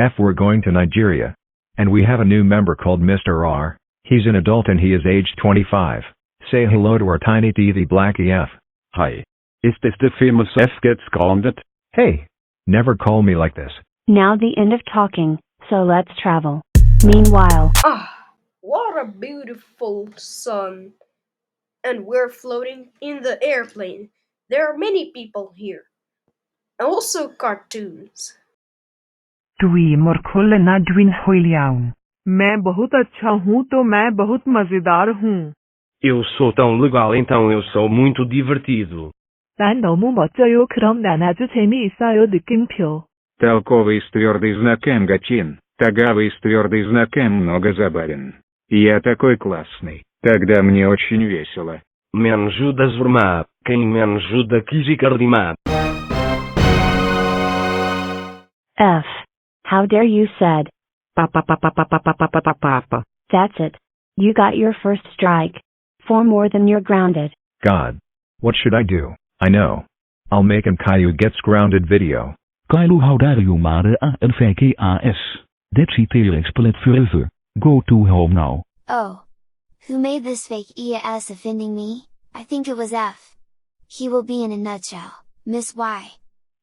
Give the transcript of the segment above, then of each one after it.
F. We're going to Nigeria. And we have a new member called Mr. R. He's an adult and he is aged 25. Say hello to our tiny teethy Blackie F. Hi. Is this the famous F gets grounded? Hey! Never call me like this. Now the end of talking, so let's travel. Meanwhile, What a beautiful sun. And we're floating in the airplane. There are many people here. Also cartoons. Dwi morkhulle na dwin hoiliaun. मैं बहुत अच्छा हूँ तो मैं बहुत मजेदार हूँ. Eu sou tão legal, então eu sou muito divertido. 난 너무 멋져요. 그럼 난 아주 재미있어요. 느낌표. Толковый с твердый знаком гачин, тагавый с твердый знаком много забавен. Я такой классный, тогда мне очень весело. Me ajudas vermap, quem me ajuda kizikardimap. F. How dare you said. That's it. You got your first strike. 4 more than you're grounded. God. What should I do? I know. I'll make an Caillou gets grounded video. Caillou how dare you made een VKAS. That's it split forever. Go to home now. Oh. Who made this fake EAS offending me? I think it was F. He will be in a nutshell. Miss Y.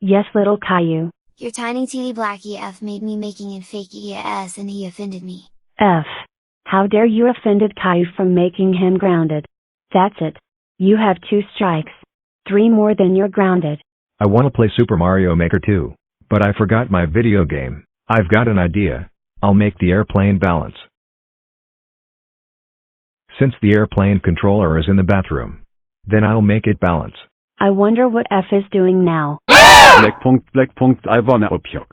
Yes, little Caillou. Your tiny teeny Blackie F made me making a fake EAS and he offended me. F. How dare you offended Caillou from making him grounded. That's it. You have 2 strikes. 3 more than you're grounded. I want to play Super Mario Maker 2. But I forgot my video game. I've got an idea. I'll make the airplane balance. Since the airplane controller is in the bathroom, then I'll make it balance. I wonder what F is doing now. Black. I wanna opjok.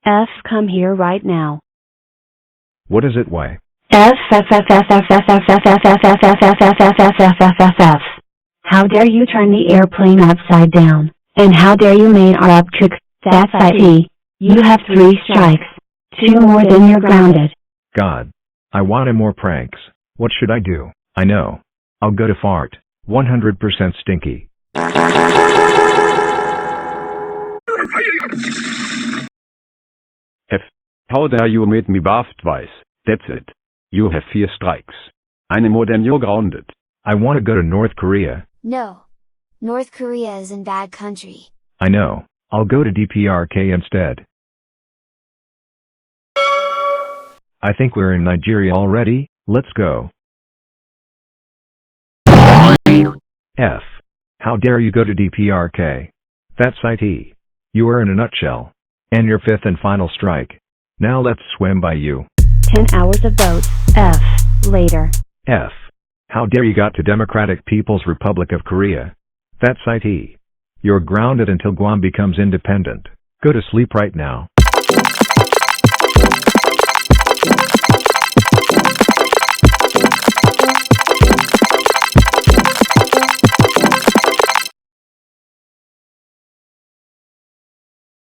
F, come here right now. What is it, Y? F. How dare you turn the airplane upside down? And how dare you make our up cook? That's it. You have 3 strikes. 2 more than you're grounded. God. I wanted more pranks. What should I do? I know. I'll go to fart. 100% stinky. F. How dare you made me bath twice. That's it. You have 4 strikes. Eine more than you're grounded. I want to go to North Korea. No. North Korea is in bad country. I know. I'll go to DPRK instead. I think we're in Nigeria already. Let's go. F. How dare you go to DPRK? That's it. You are in a nutshell. And your 5th and final strike. Now let's swim by you. 10 hours of boat. F. Later. F. How dare you got to Democratic People's Republic of Korea? That's it. You're grounded until Guam becomes independent. Go to sleep right now.